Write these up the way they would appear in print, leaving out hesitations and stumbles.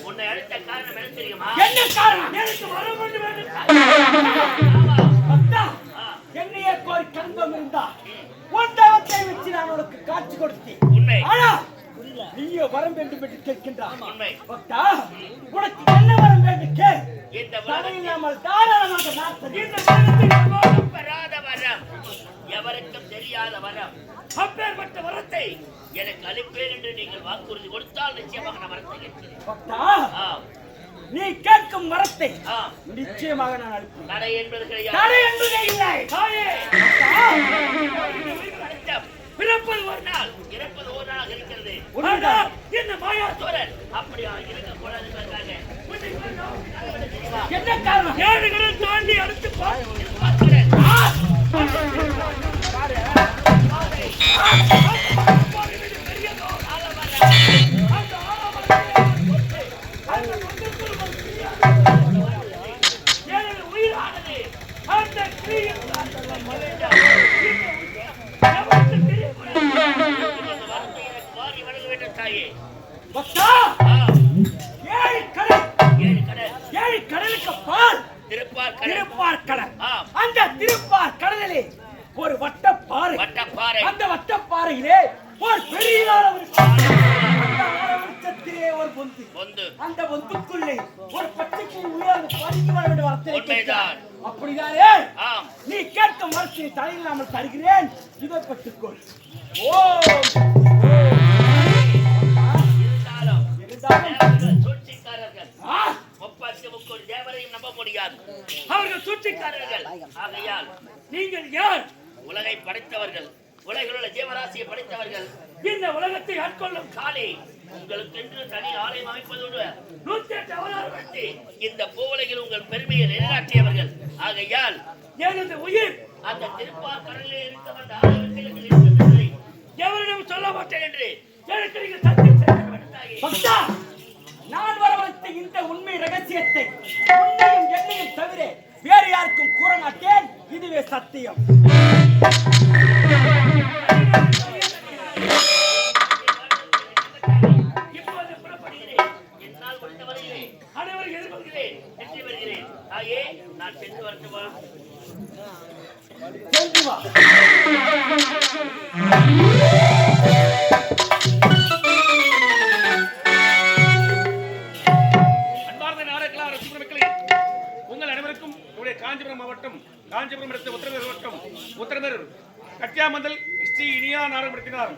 உன்னை அழைத்த காரணம் என்ன தெரியுமா? என்ன காரணம்? எனக்கு வர வேண்டும் என்று என்னையே கோரி கண்பம் இருந்தா ஒன்றவத்தை வச்சு நான் உனக்கு காட்சி கொடுத்தேன். உண்மை. ஆனா நீயோ வரம் வேண்டும் என்று கேட்கின்றான். உண்மை. பக்தா, உனக்கு என்ன வரம் வேண்டும் கே? இந்த வரம் இல்லாமல் தாராளமாக நாட்கள். இந்த வரத்தில் பெறாத வரம், எவருக்கும் தெரியாத வரம். அப்பேற்பட்ட வரத்தை எனக்கு அளிப்பேன் என்று நீங்கள் வாக்குறுதி கொடுத்தால் நிச்சயமாக நான் வரத்தை கேட்கிறேன். பக்தா, நீ கேட்கும் வரத்தை நிச்சயமாக நான் அளிப்பேன். தடை என்பது கிடையாது. தடை என்பதே இல்லை. பிறப்பது ஒரு நாள், இறப்பது ஒரு நாள் இருக்கிறது. என்ன மாயாசோரன் அப்படியா இருக்கக்கூடாது. என்ன காரணம்? ஏழுகளை தாண்டி அடுத்து பார்க்கிறேன். உயிரானது அந்த கடலுக்கு பால் திருப்பார் கடல். அந்த திருப்பார் கடலிலே ஒரு வட்டப்பாறை. அந்த வட்டப்பாறையிலே ஒரு பெரிய ஒரு பொந்து. அந்த பொந்துக்குள்ளே ஒரு பச்சைக்கு உயர்ந்து பறிக்கு வர வேண்டும் வரத்தை. அப்படிதானே? நீ கேட்கும் வரத்தை தலையில்லாமல் தருகிறேன். இதை பட்டுக்கொள். தேவரையும் நம்ப முடியாது. அவர்கள் சூழ்ச்சிக்காரர்கள். ஆகையால் நீங்கள் யார்? உலகை படைத்தவர்கள், உலகில் உள்ள ஜீவராசியை படைத்தவர்கள். இந்த உலகத்தை ஆட்கொள்ளும் காலே உங்களுக்கு தனி ஆலயம் அமைப்பதோடு 108 அவதாரம் நடத்தி இந்த பூவுலகில் உங்கள் பெருமையை நிலைநாட்டியவர்கள். ஆகையால் எனது உயிர் அந்த திருப்பார் கடலில் இருக்க வந்த ஆலயத்தில் இருக்கின்றதை எவரிடம் சொல்ல மாட்டேன் என்று எனக்கு நீங்கள் சத்தியம் செய்ய வேண்டும். நான் வரவழைத்த இந்த உண்மை ரகசியத்தை உன்னையும் என்னையும் தவிர வேறு யாருக்கும் கூற மாட்டேன். இதுவே சத்தியம். இப்போது புறப்படுகிறேன். என்னால் முடிந்தவரையிலே அனைவரும் எதிர்கொள்கிறேன், வெற்றி பெறுகிறேன். ஆயே நான் சென்று வரட்டுமா? சென்று வா. கட்டியாமந்தல் ஸ்ரீ இனியா நாடகப்படுத்தினார்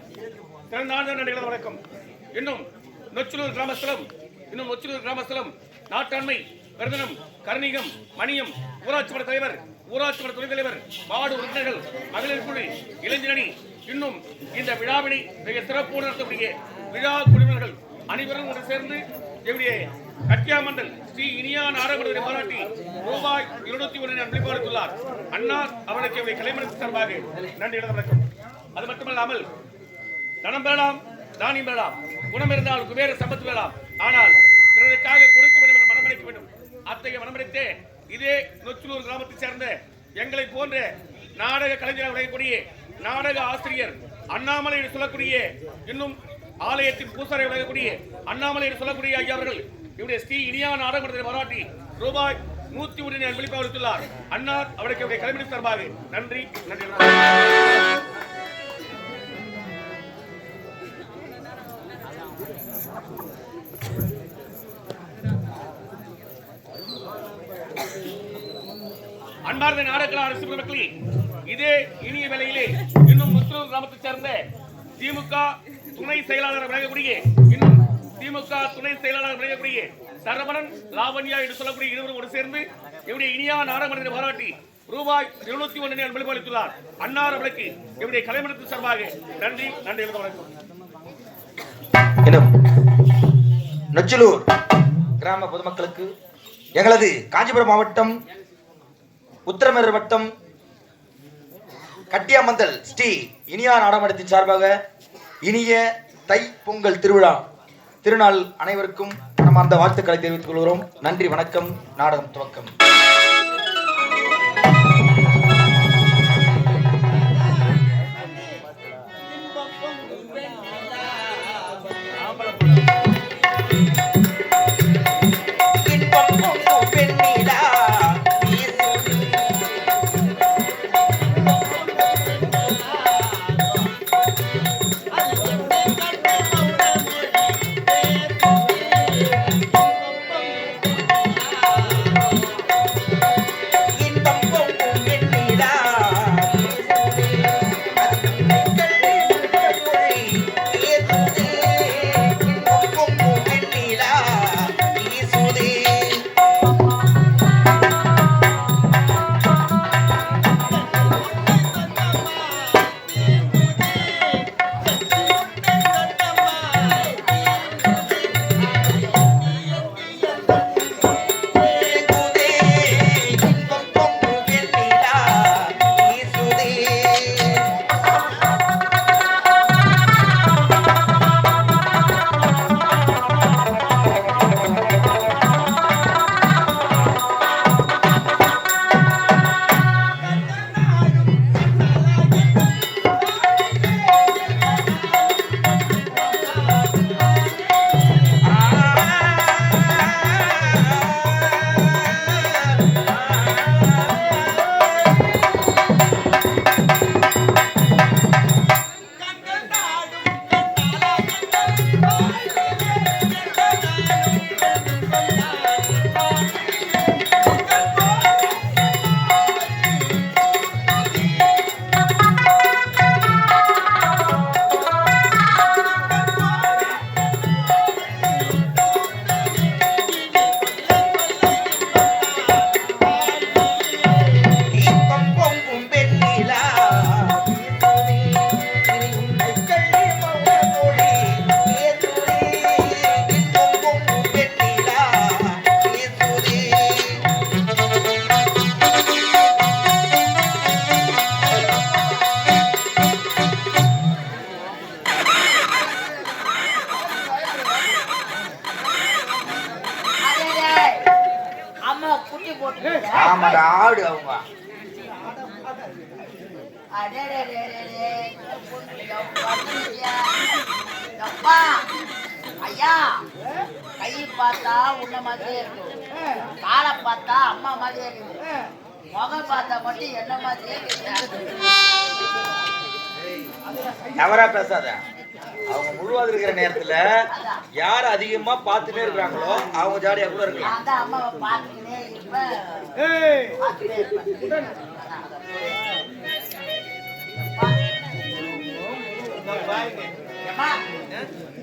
திறந்தாழ்ந்த நடிகர் வணக்கம். இன்னும் நொச்சலூர் கிராமஸ்தலம் நாட்டாண்மை கருதனம் கருணிகம் மணியம் ஊராட்சி மன்ற தலைவர் ஊராட்சி மன்ற துணைத் தலைவர் வார்டு உறுப்பினர்கள் மகளிர் குழு இளைஞரணி இன்னும் இந்த விழாவினை மிக சிறப்போடு நடத்தக்கூடிய விழா குழுவினர்கள் அனைவரும் ஒன்று சேர்ந்து என்னுடைய கட்டியாமந்தல் ஸ்ரீ இனியா நாடகத்தை பாராட்டி ரூபாய் 201 அன்பளிப்பு அளித்துள்ளார். அன்னார் அவர்களுக்கு கலைமணத்தின் சார்பாக நன்றி வணக்கம். அது மட்டுமல்லாமல் தனம் பெறலாம் தானியம் பெறலாம் குணம் இருந்தால் குபேர சம்பத்து பெறலாம். ஆனால் பிறருக்காக கொடுக்க வேண்டும் என மனமடைக்க வேண்டும். அத்தகைய மனமடைத்தே இதே நொச்சலூர் கிராமத்தை சேர்ந்த எங்களை போன்ற நாடக கலைஞராக விளையக்கூடிய நாடக ஆசிரியர் அண்ணாமலை என்று சொல்லக்கூடிய இன்னும் ஆலயத்தின் பூசாரை விளையக்கூடிய அண்ணாமலை என்று சொல்லக்கூடிய ஐயா அவர்கள் இவருடைய ஸ்ரீ இனியா நாடகத்தை பாராட்டி ரூபாய் 101 அன்பளிப்பு அளித்துள்ளார். அன்னார் அவருக்கு கலைமணி சார்பாக நன்றி நன்றி. அன்பார்ந்த நாடக அரசு மக்களே, இதே இனிய வேளையிலே இன்னும் முத்தூர் கிராமத்தை சேர்ந்த திமுக துணை செயலாளர் விளங்கக்கூடிய சரவணன் லாவண்யா என்று சொல்லக்கூடிய இருவரும் ஒரு சேர்ந்து இவருடைய இனியா நாடகத்தை பாராட்டி ரூபாய் 201 அன்பளிப்பு அளித்துள்ளார். அன்னார் அவர்களுக்கு இவருடைய கலைமணத்தின் சார்பாக நன்றி நன்றி வணக்கம். நொச்சலூர் கிராம பொதுமக்களுக்கு எங்களது காஞ்சிபுரம் மாவட்டம் உத்தரமேரூர் வட்டம் கட்டியாமந்தல் ஸ்ரீ இனியா நாடகத்தின் சார்பாக இனிய தை பொங்கல் திருநாள் அனைவருக்கும் நம்ம அந்த வாழ்த்துக்களை தெரிவித்துக் கொள்கிறோம். நன்றி வணக்கம். நாடகம் துவக்கம். ஆடு அவங்க ஐயா கை பார்த்தா உன்ன மாதிரியே இருக்கு, காலை பார்த்தா அம்மா மாதிரியே இருக்குது, முகம் பார்த்தா மட்டும் என்ன மாதிரியே தவறா பேசாத. அவங்க முழுவாது இருக்கிற நேரத்துல யார் அதிகமா பார்த்துட்டே இருக்கிறாங்களோ அவங்க ஜாலியா கூட இருக்கலாம். அதான் அம்மாவை பார்த்துக்கிட்டே இருப்பேன். ஏம்மா,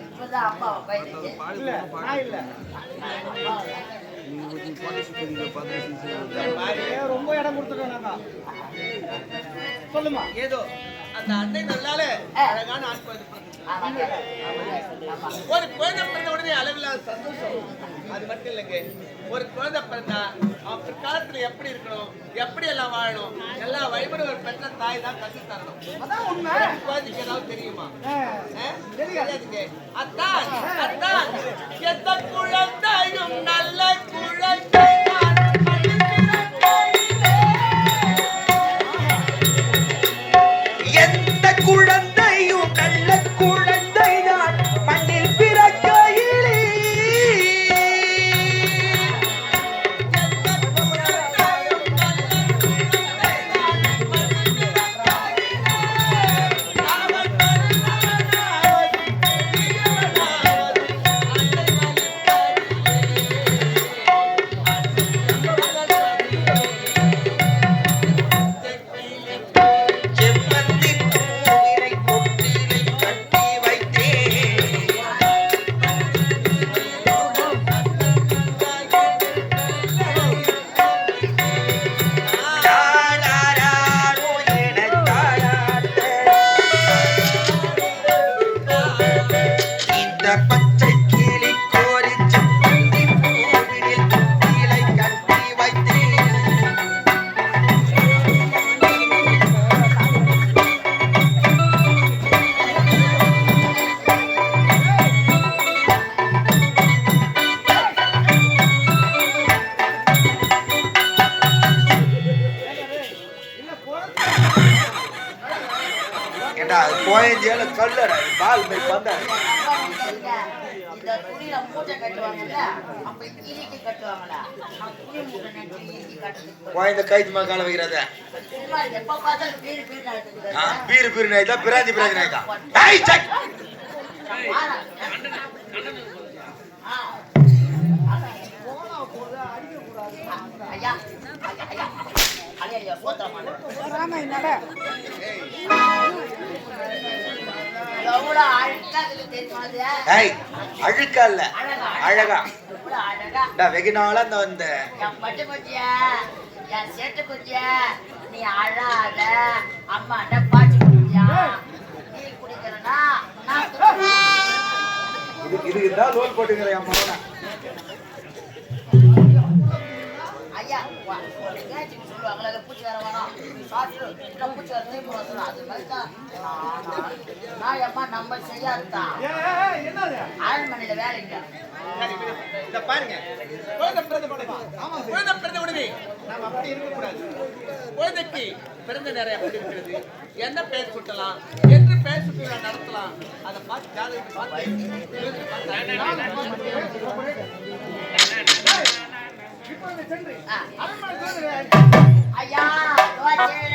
இப்பதான் அப்பாவை பயந்துச்சு. இல்ல நான் இல்ல ரொம்ப இடம் கொடுத்துட்டோம் நாங்க. சொல்லுமா. ஏதோ அந்த அன்னை நல்லாலே அழகான ஆட்கள் ஆமாங்க. ஆமா. ஒரு குழந்தை பிறந்த உடனே அளவில்லாத சந்தோஷம். அது மட்டும் இல்லைங்க, ஒரு குழந்தை பிறந்தா அவங்க காலத்துல எப்படி இருக்கணும், எப்படி எல்லாம் வாழணும், எல்லா வழிபடும் ஒரு பெற்ற தாய் தான் கத்து தரணும். அதான் உண்மை. குழந்தைக்கு ஏதாவது தெரியுமா? தெரியாது. அத்தான் அத்தான் எந்த குழந்தையும் நல்ல குழந்தை எந்த குழந்தையும் நல்ல குழந்தை நான் மண்ணில் பிறக்கையிலே செவ்வந்தி பூவினை கொட்டிலை கட்டி வைத்தேன். தாராரோ எனத் தாராட்ட. இந்த பச்சை கிளி கோரி செவ்வந்தி பூவினில் கொட்டிலை கட்டி வைத்தேன். ஏண்டா கோயஞ்சேல கல்லற பால் மை பந்தாரு. அப்பா வந்து இந்த துணியில மூட்டை கட்டுவாங்கல்ல, அப்ப கிளிக்கு கட்டுவாங்கல்ல, அந்த துணி மூட்டை நினைச்சு இறுக்கி கட்டுறது. கோயந்த கைது மகால வைக்கிறத சும்மா எப்ப பார்த்தாலும் பீரு பீரு நடக்குது. பீரு பீரு நாய்தா பிராஞ்சி பிராஞ்சி நாய்தா. ஏய் சக் ஐயா ஐயா ஐயா ஐயா சோத்திரமா எவ்வளவு அழகா இருக்குது தெரியுமா அது? ஏய் அழுக்கா இல்ல அழகா. எவ்வளவு அழகா. டா வெகு நாளா அந்த என் பட்டு குச்சிய, என் சேட்டு குச்சிய, நீ அழாத, அம்மாட்ட பாட்டு குடியா, நீ குடிக்கிறனா நான் குடிக்கிறேன். இதுக்கு தான் லோல் போட்டுங்கற என் மகனா. ஐயா சொல்லுவாங்களா பூச்சி வர வேணாம், நீ சாப்பிட்டு இன்னும் பூச்சி வர திரும்ப வந்துடும். அது மாதிரி தான் நான் அம்மா நம்ம செய்யாதுதான். என்னது? ஆழ்மனையில வேலை இல்லை. இத பாருங்க, குழந்தை பிறந்த உடனே குழந்தை பிறந்த உடனே நாம் அப்படி இருக்கக்கூடாது. குழந்தைக்கு பிறந்த நேரம் எப்படி இருக்கிறது, என்ன பெயர் சுட்டலாம், என்று பெயர் சுட்டு நடத்தலாம், அதை பார்த்து ஜாதகத்தை பார்த்து ஐயா தோச்சேன்.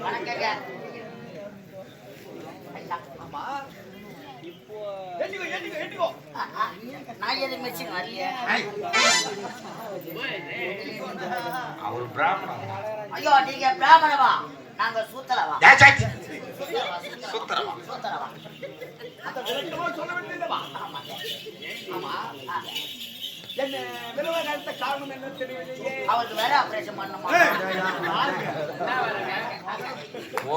வணக்கங்க. ஐயா, ஆமா. இப்போ எட்டிக்கோ. நான் எது மிச்சிங் வரலையே. அவர் பிராமணன். ஐயோ நீங்க பிராமணவா, நாங்க சூத்தலவா. ஏய் சக் சூத்தலவா. சூத்தலவா. அந்த விளக்கமா சொல்ல வேண்டியதுவா. ஆமா. என்ன விலவ நடத்த காரணம் என்ன தெரியலையே. அவருக்கு வேற ஆபரேஷன் பண்ணணுமா?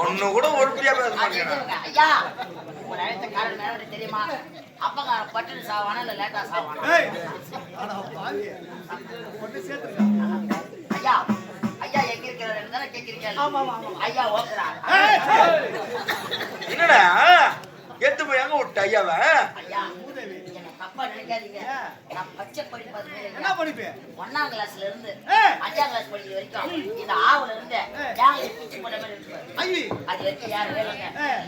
ஒண்ணு கூட ஒழுப்பியா பேச மாட்டேங்கிறான். கேக்குங்க. ஐயா உங்க நினைத்த காரணம் என்ன தெரியுமா? அப்பங்க பட்டுன்னு சாவானா இல்ல லேட்டா சாவானா? ஐயா ஐயா எங்க இருக்கிறாரு தானே கேக்குறீங்க. ஐயா ஓக்குறாரு. என்னடா எத்து போய் அங்க விட்ட ஐயாவ. ஐயா என்ன தப்பா நினைக்காதீங்க. நான் பச்சை படிப்பு அது மாதிரி என்ன படிப்பு? 1ஆம் கிளாஸ்ல இருந்து ஏ. 5ஆம் கிளாஸ் படிக்கிற வரைக்கும் இந்த ஆவுல இருந்து ஜாங்கி பிச்சு போட்ட மாதிரி இருக்கு. ஐயோ அது வரைக்கும் யாரும் வேலைங்க.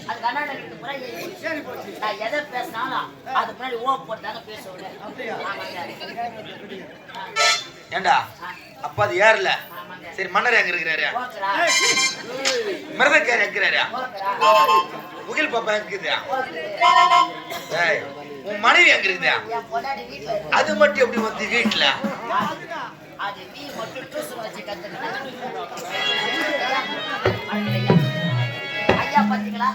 அது கண்ணாடி கிட்ட புறா சரி போச்சு. நான் எதை பேசினாலும் அது முன்னாடி ஓ போட்டாங்க பேசுவேன். அப்படியா? ஏண்டா அப்பா அது ஏறல. ஆமாங்க. சரி மன்னர் எங்க இருக்கிறாரு? ஓகேடா. மிருதக்கார் இருக்கிறாரு? ஓகேடா. முகில் பாப்பா இருக்குதா? ஓகே. ஏய், உன் மனைவி எங்க இருக்குதா? என் பொண்டாட்டி வீட்டுல இருக்கு. அது மட்டும் எப்படி வந்து வீட்டுல? அது நீ மட்டும் டியூஷன் வச்சு கத்துக்கிட்டேன். ஐயா பாத்தீங்களா?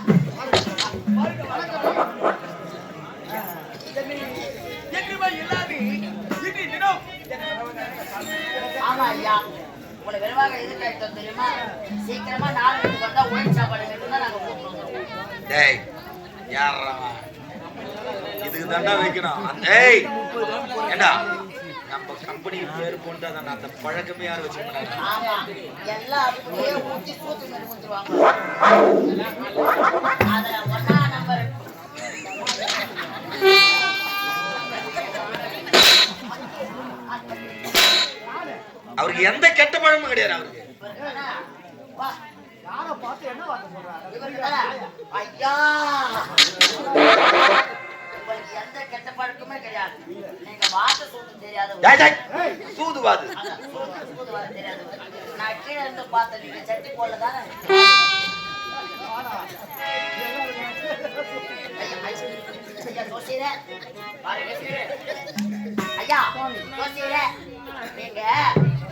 ஆமா ஐயா. உங்களை வெறுவாக எதிர்பார்த்தோம் தெரியுமா? சீக்கிரமா 4 மணிக்கு வந்தா ஒயின் சாப்பாடு தான் நாங்க கூப்பிடுவோம். டேய் யாரா இதுக்கு தாண்டா வைக்கணும். ஏய் ஏண்டா நம்ம கம்பெனி பேர் போட்டு தான் அந்த பழக்கமே யாரும் வச்சுக்க மாட்டாங்க. ஆமா எல்லாம் அப்படியே ஊத்தி சூத்து மாதிரி ஊத்துவாங்க. அதுல 1ஆம் நம்பர் அவருக்கு எந்த கெட்ட பழமும் கிடையாது. அவருக்கு வா யாரை பார்த்து என்ன வார்த்தை சொல்றாரு? இவருக்கு தானே ஐயா உங்களுக்கு எந்த கெட்ட பழக்கமே கிடையாது. நீங்க வார்த்தை சொல்றது தெரியாது. டேய், டேய், தூதுவாது. தெரியாது. நான் கீழே இருந்து பார்த்தேன். நீங்க சட்டி போடல தானே? ஐயா தோசையில பாருங்க. ஐயா தோசையில நீங்க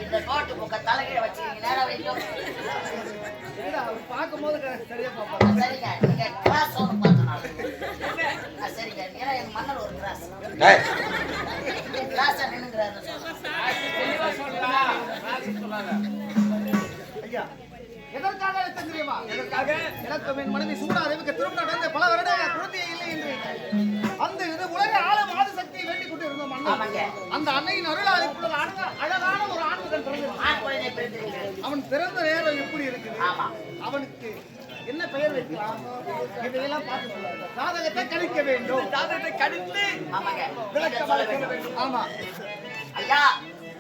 இந்த நோட்டு புக்க தலைகீழ வச்சுக்கீங்க. நேரம் வைக்கும். பார்க்கும்போது சரியா பார்ப்பாங்க. சரிங்க. நீங்க கிளாஸ் ஒன்று பார்த்தோம். சரிங்க. ஏன்னா எங்க மன்னர் ஒரு கிளாஸ் டேய் கிளாஸா நின்னுங்கிறாரு. ஐயா எதற்காக அழைத்தேன் தெரியுமா? எதற்காக? எனக்கு என் மனைவி சூடாதேவிக்கு திருமணம் நடந்து பல வருட குழந்தையே இல்லை என்று அந்த இது உலக ஆழம் ஆதிசக்தியை வேண்டிக் கொண்டு இருந்தோம் அண்ணா. ஆமாங்க. அந்த அன்னையின் அருளால் இப்பொழுது அழகான ஒரு ஆண்மகன் பிறந்திருக்கிறான். ஆண் குழந்தை பிறந்திருக்கிறது. அவன் பிறந்த நேரம் எப்படி இருக்குது? ஆமா. அவனுக்கு என்ன பெயர் வைக்கலாம்? இதையெல்லாம் பார்த்து சொல்லுங்க. ஜாதகத்தை கணிக்க வேண்டும். ஜாதகத்தை கணித்து ஆமாங்க. விளக்கம் சொல்ல சொல்ல வேண்டும். வேண்டும். ஆமா. ஐயா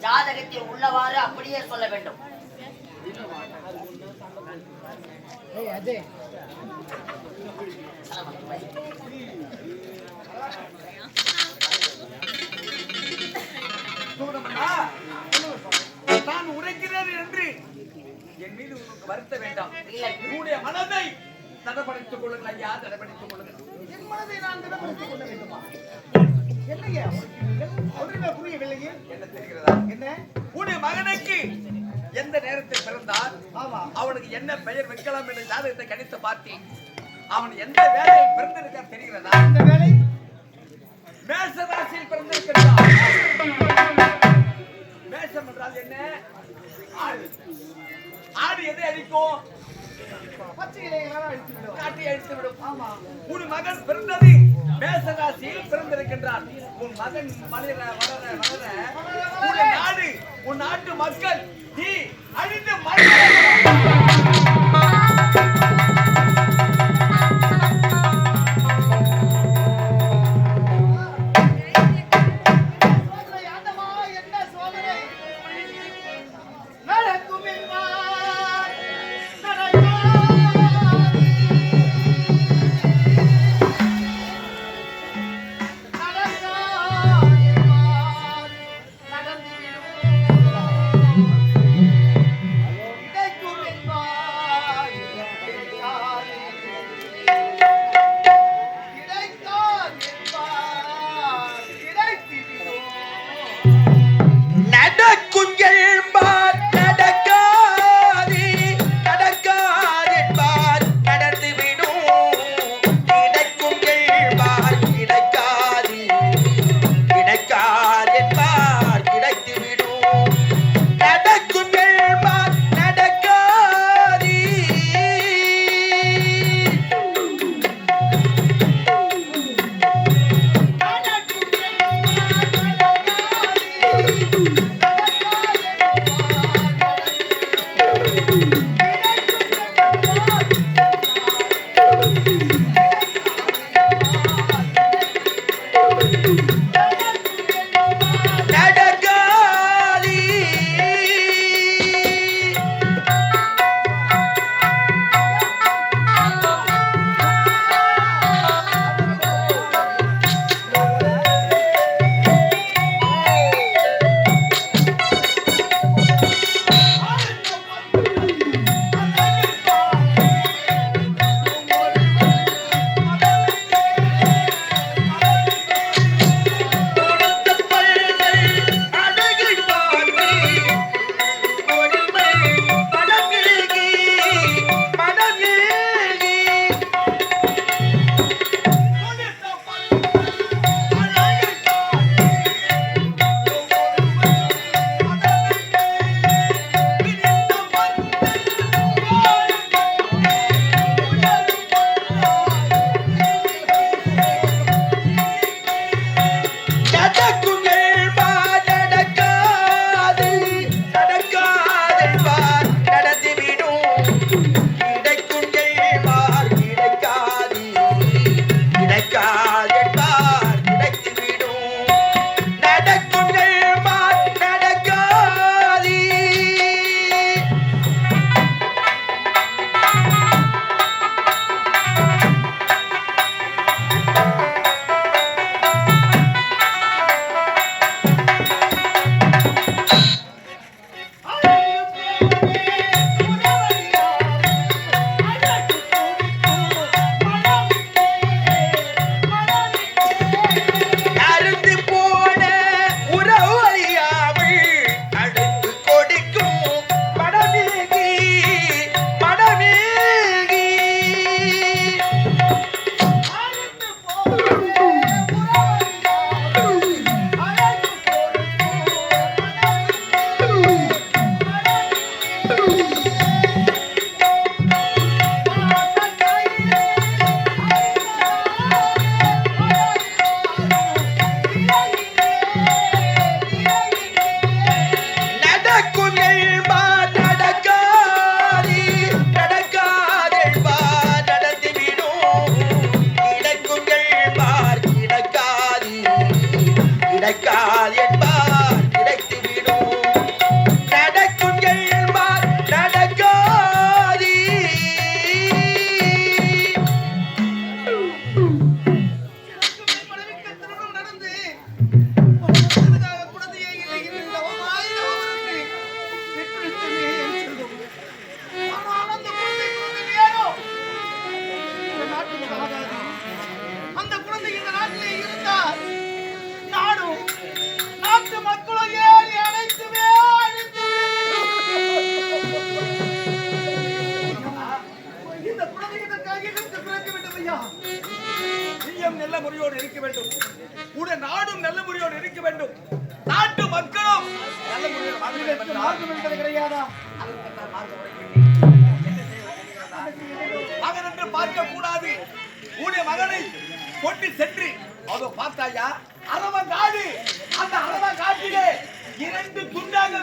ஜாதகத்தில் உள்ளவாறு அப்படியே சொல்ல வேண்டும். நான் உரைக்கிறேன் என்று என் மீது உங்களுக்கு வருத்த வேண்டாம். இல்லை. உன்னுடைய மனதை தடப்படுத்திக் கொள்ளுங்கள் ஐயா, தடப்படுத்திக் கொள்ளுங்கள். என் மனதை நான் தடப்படுத்திக் கொள்ள வேண்டுமா? என்னையா ஒன்றுமே புரியவில்லையே. என்ன தெரிகிறதா? என்ன உன்னுடைய மகனுக்கு எந்த நேரத்தில் பிறந்தால் அவனுக்கு என்ன பெயர் வைக்கலாம் என்ற ஜாதகத்தை கணித்து பார்த்தேன். அவன் எந்த வேலையில் பிறந்திருக்கான் தெரிகிறதா? இந்த வேலை மேஷ ராசியில் பிறந்திருக்கிறான். மேஷம் என்றால் என்ன? ஆடு. ஆடு எதை அழிக்கும்? பச்சை இலைகளால் அழித்துவிடும். காட்டை அழித்துவிடும். ஆமா. உன் மகன் பிறந்தது மேஷ ராசியில் பிறந்திருக்கின்றான். உன் மகன் வளர வளர வளர உன் நாடு உன் நாட்டு மக்கள் நீ அழிந்து கிடைக்காது என்பார் கிடைத்துவிடும் நடக்கும் என்பார் நடக்காது மனைவிக்கு திருமணம் நடந்து அதற்காக குழந்தையே இல்லை என்று தவமாய் தவமிருந்து பெற்றெடுத்ததே என் செல்வம். ஆனால் அந்த குழந்தை குழந்தையாரோ இந்த நாட்டுக்கு ஆகாது. அந்த குழந்தை இந்த நாட்டிலே இருந்தால் நாடும் நாட்டு மக்களும் ஏறி அனைத்துமே இந்த குழந்தை இதற்காக எதிர்த்து பிறக்க வேண்டும் ஐயா. நீயும் நல்ல முறையோடு இருக்க வேண்டும், உடைய நாடும் நல்ல முறையோடு இருக்க வேண்டும், நாட்டு மக்களும் நல்ல முறையோடு வாழ வேண்டும். மார்க்கம் என்பது கிடையாதா? மகன் என்று பார்க்க கூடாது. உடைய மகனை கொண்டு சென்று அதோ பார்த்தாயா அரவங்காடு, அந்த அரவங்காட்டிலே 2 துண்டாக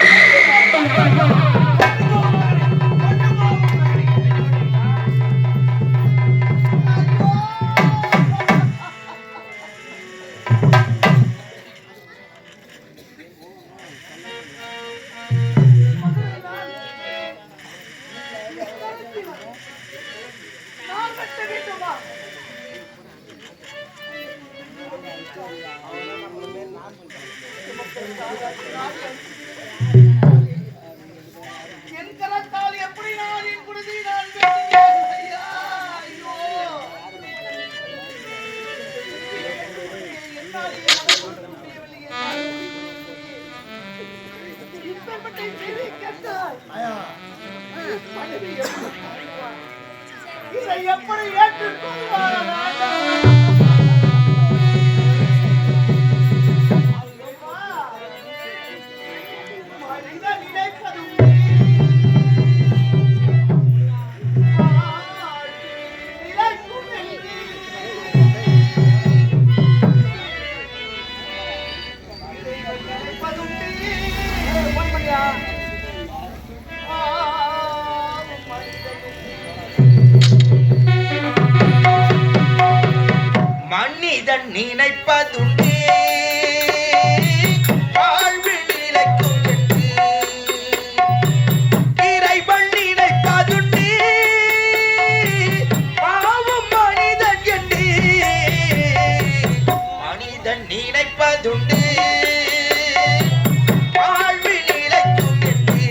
என் கரத்தால் எப்படி நான் என் குருதி நான் வெட்டுவேன் ஐயா. ஐயோ என்னால் இப்பேற்பட்ட செய்தி கேட்டால் மனைவி இதை எப்படி ஏற்றுக்கொள்வாரா? மனிதன் நினைப்பதுண்டே வாழ்வில் நிலைக்கும் என்று இறைவன் நினைப்பதுண்டே பாவம் மனிதன் என்று மனிதன் நினைப்பதுண்டே வாழ்வில் நிலைக்கும் என்று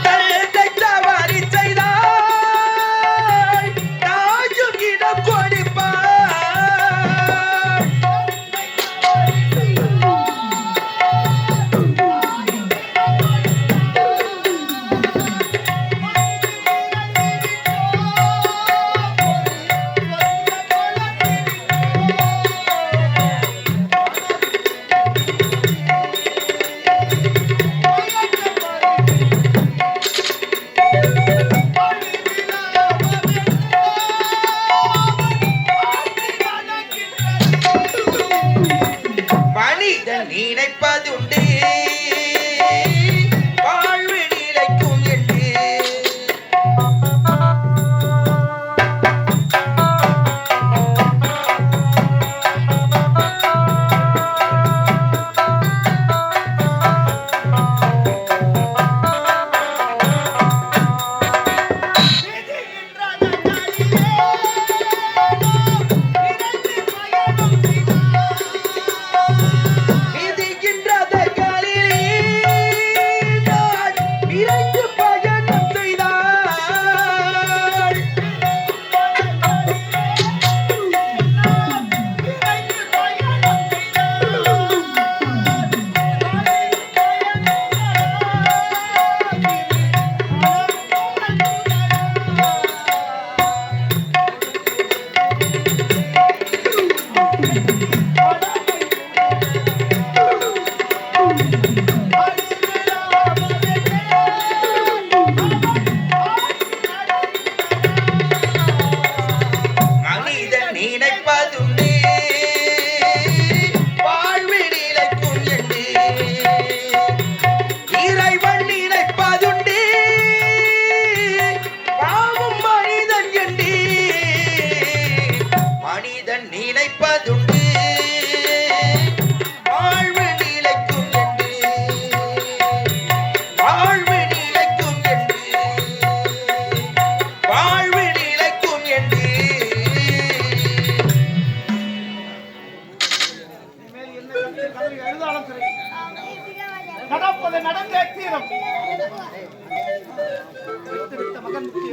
தந்தை தவறு செய்தார்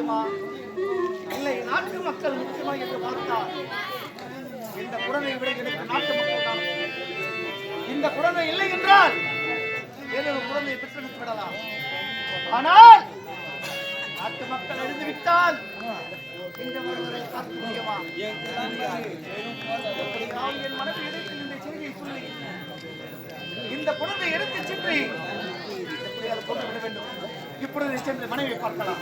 முக்கியமா இல்லை நாட்டு மக்கள் முக்கியமா என்று பார்த்தால் இந்த குழந்தை விட எனக்கு நாட்டு மக்கள் தான். இந்த குழந்தை இல்லை என்றால் ஏதோ ஒரு குழந்தையை பெற்றெடுத்து விடலாம். ஆனால் நாட்டு மக்கள் எழுந்து விட்டால் இந்த ஒருவரை பார்க்க முடியுமா? எப்படியாவது என் மனதில் இடையில் இந்த செய்தியை சொல்லி இந்த குழந்தை எடுத்து சென்று எப்படியாவது கொண்டு விட வேண்டும். இப்பொழுது சென்று மனைவி பார்க்கலாம்.